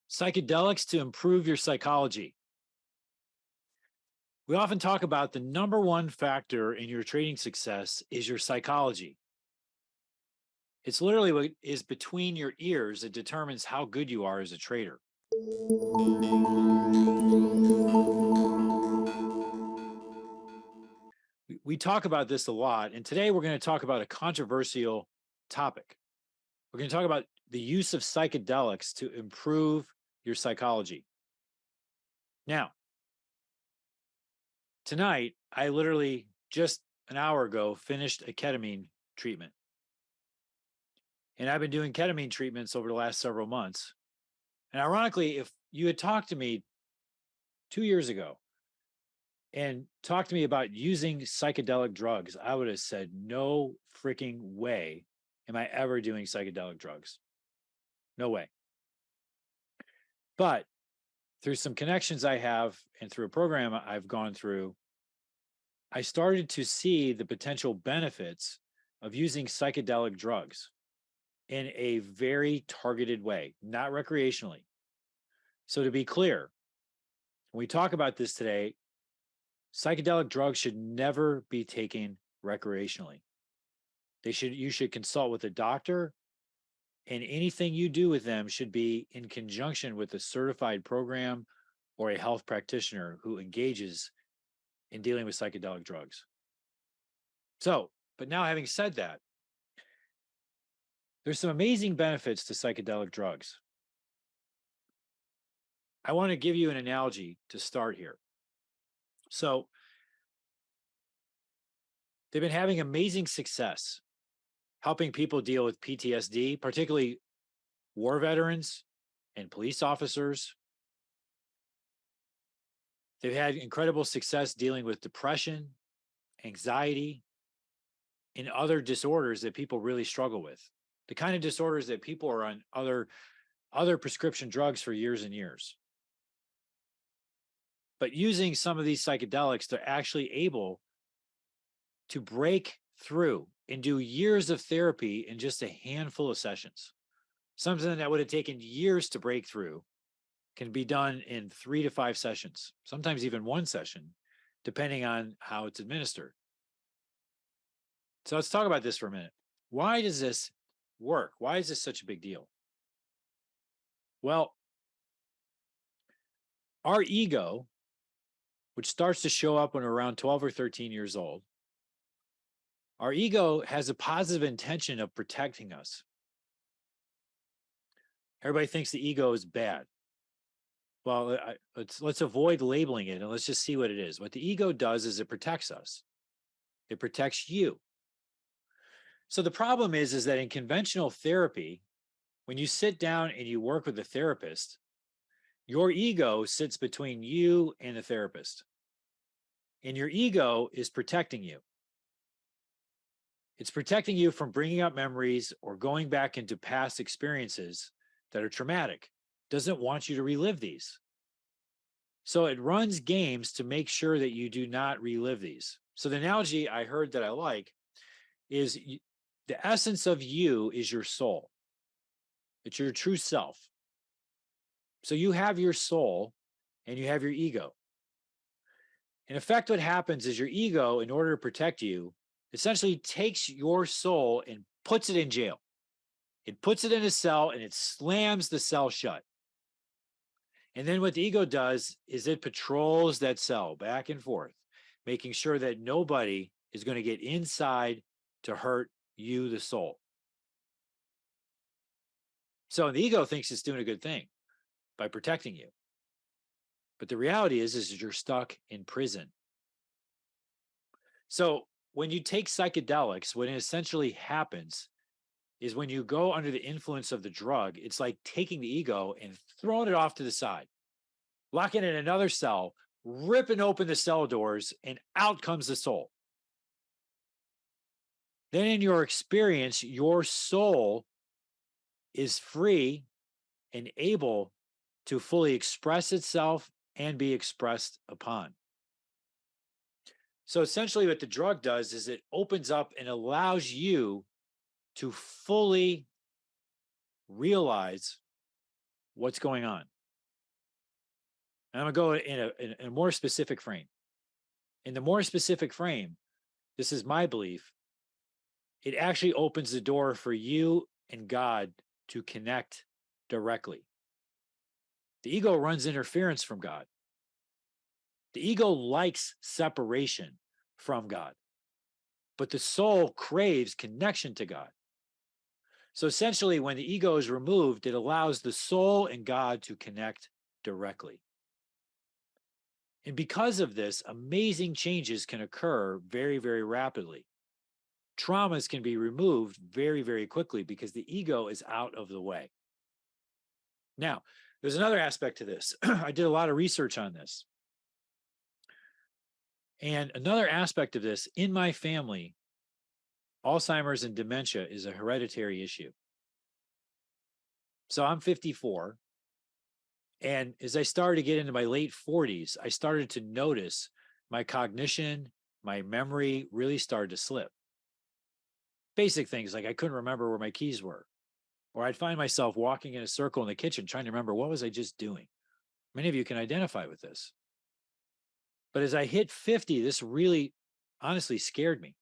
Psychedelics to improve your psychology. We often talk about the number one factor in your trading success is your psychology. It's literally what is between your ears that determines how good you are as a trader. We talk about this a lot, and today we're going to talk about a controversial topic. We're going to talk about the use of psychedelics to improve your psychology. Now, tonight, I literally just an hour ago finished a ketamine treatment. And I've been doing ketamine treatments over the last several months. And ironically, if you had talked to me 2 years ago and talked to me about using psychedelic drugs, I would have said, no freaking way am I ever doing psychedelic drugs. No way. But through some connections I have and through a program I've gone through, I started to see the potential benefits of using psychedelic drugs in a very targeted way, not recreationally. So, to be clear, when we talk about this today, psychedelic drugs should never be taken recreationally. You should consult with a doctor, and anything you do with them should be in conjunction with a certified program or a health practitioner who engages in dealing with psychedelic drugs. So, but now having said that, there's some amazing benefits to psychedelic drugs. I want to give you an analogy to start here. So, they've been having amazing success helping people deal with PTSD, particularly war veterans and police officers. They've had incredible success dealing with depression, anxiety, and other disorders that people really struggle with. The kind of disorders that people are on other prescription drugs for years and years. But using some of these psychedelics, they're actually able to break through and do years of therapy in just a handful of sessions. Something that would have taken years to break through can be done in 3 to 5 sessions, sometimes even one session, depending on how it's administered. So let's talk about this for a minute. Why does this work? Why is this such a big deal? Well, our ego, which starts to show up when we're around 12 or 13 years old, our ego has a positive intention of protecting us. Everybody thinks the ego is bad. Well, let's avoid labeling it and let's just see what it is. What the ego does is it protects us. It protects you. So the problem is that in conventional therapy, when you sit down and you work with a therapist, your ego sits between you and the therapist. And your ego is protecting you. It's protecting you from bringing up memories or going back into past experiences that are traumatic. Doesn't want you to relive these. So it runs games to make sure that you do not relive these. So the analogy I heard that I like is the essence of you is your soul. It's your true self. So you have your soul and you have your ego. In effect, what happens is your ego, in order to protect you, essentially takes your soul and puts it in jail. It puts it in a cell and it slams the cell shut. And then what the ego does is it patrols that cell back and forth, making sure that nobody is going to get inside to hurt you, the soul. So the ego thinks it's doing a good thing by protecting you. But the reality is you're stuck in prison. So when you take psychedelics, what essentially happens is when you go under the influence of the drug, it's like taking the ego and throwing it off to the side, locking it in another cell, ripping open the cell doors, and out comes the soul. Then in your experience, your soul is free and able to fully express itself and be expressed upon. So essentially, what the drug does is it opens up and allows you to fully realize what's going on. And I'm going to go in a more specific frame. In the more specific frame, this is my belief, it actually opens the door for you and God to connect directly. The ego runs interference from God. The ego likes separation from God, but the soul craves connection to God. So essentially, when the ego is removed, it allows the soul and God to connect directly. And because of this, amazing changes can occur very, very rapidly. Traumas can be removed very, very quickly because the ego is out of the way. Now, there's another aspect to this. I did a lot of research on this. And another aspect of this, in my family, Alzheimer's and dementia is a hereditary issue. So I'm 54. And as I started to get into my late 40s, I started to notice my cognition, my memory really started to slip. Basic things like I couldn't remember where my keys were, or I'd find myself walking in a circle in the kitchen trying to remember what was I just doing. Many of you can identify with this. But as I hit 50, this really honestly scared me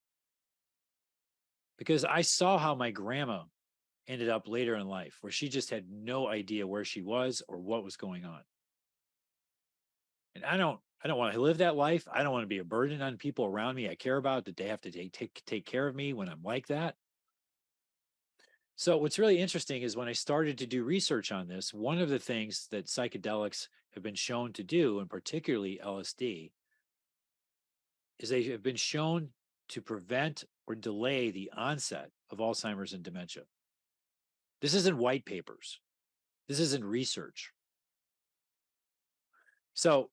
because I saw how my grandma ended up later in life, where she just had no idea where she was or what was going on. And I don't want to live that life. I don't want to be a burden on people around me I care about, that they have to take care of me when I'm like that. So what's really interesting is when I started to do research on this, one of the things that psychedelics have been shown to do, and particularly LSD, is they have been shown to prevent or delay the onset of Alzheimer's and dementia. This isn't white papers. This isn't research. So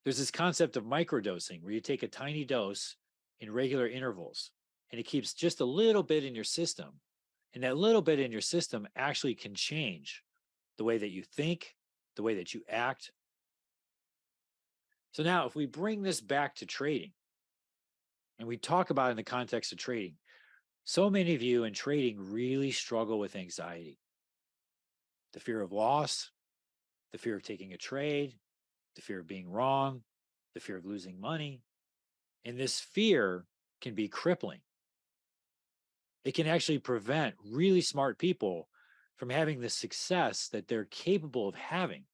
there's this concept of microdosing where you take a tiny dose in regular intervals and it keeps just a little bit in your system. And that little bit in your system actually can change the way that you think, the way that you act. So now, if we bring this back to trading and we talk about it in the context of trading, so many of you in trading really struggle with anxiety, the fear of loss, the fear of taking a trade, the fear of being wrong, the fear of losing money. And this fear can be crippling. It can actually prevent really smart people from having the success that they're capable of having,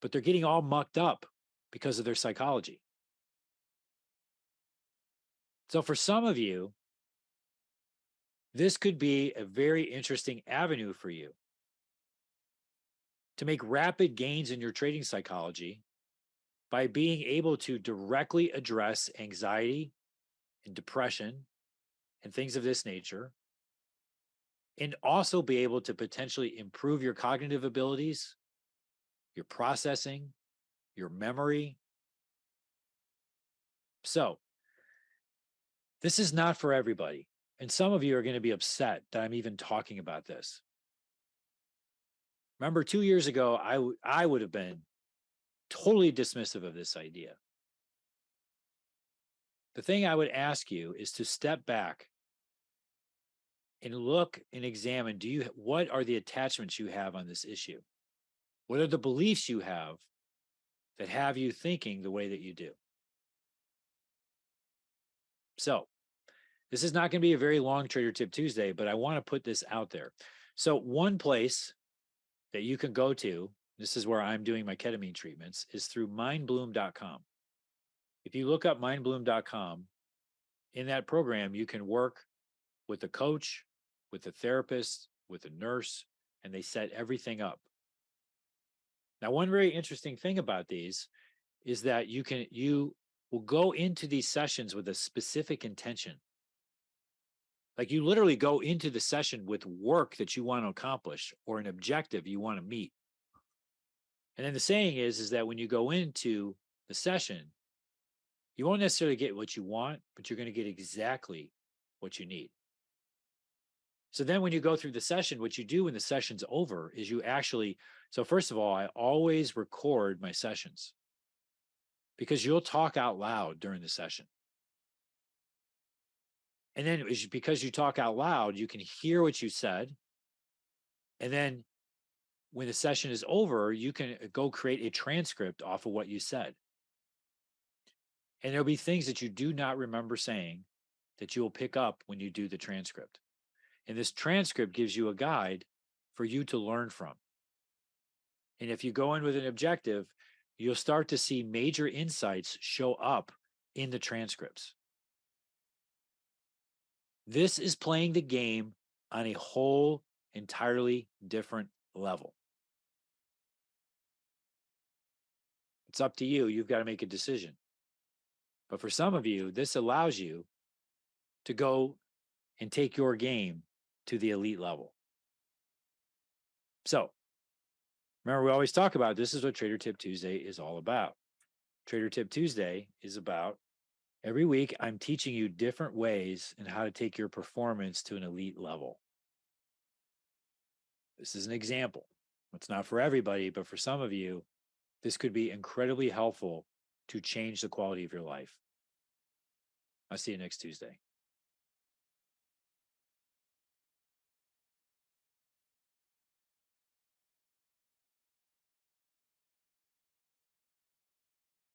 but they're getting all mucked up because of their psychology. So for some of you, this could be a very interesting avenue for you to make rapid gains in your trading psychology by being able to directly address anxiety and depression and things of this nature, and also be able to potentially improve your cognitive abilities, your processing, your memory. So, this is not for everybody. And some of you are going to be upset that I'm even talking about this. Remember, 2 years ago, I would have been totally dismissive of this idea. The thing I would ask you is to step back and look and examine, what are the attachments you have on this issue? What are the beliefs you have that have you thinking the way that you do? So, this is not going to be a very long Trader Tip Tuesday, but I want to put this out there. So, one place that you can go to, this is where I'm doing my ketamine treatments, is through mindbloom.com. If you look up mindbloom.com, in that program, you can work with a coach, with a therapist, with a nurse, and they set everything up. Now, one very interesting thing about these is that you will go into these sessions with a specific intention. Like you literally go into the session with work that you want to accomplish or an objective you want to meet. And then the saying is that when you go into the session, you won't necessarily get what you want, but you're going to get exactly what you need. So then when you go through the session, what you do when the session's over is so first of all, I always record my sessions because you'll talk out loud during the session. And then because you talk out loud, you can hear what you said. And then when the session is over, you can go create a transcript off of what you said. And there'll be things that you do not remember saying that you will pick up when you do the transcript. And this transcript gives you a guide for you to learn from. And if you go in with an objective, you'll start to see major insights show up in the transcripts. This is playing the game on a whole entirely different level. It's up to you. You've got to make a decision. But for some of you, this allows you to go and take your game to the elite level. So, remember, we always talk about this is what Trader Tip Tuesday is all about. Trader Tip Tuesday is about every week I'm teaching you different ways and how to take your performance to an elite level. This is an example. It's not for everybody, but for some of you, this could be incredibly helpful to change the quality of your life. I'll see you next Tuesday.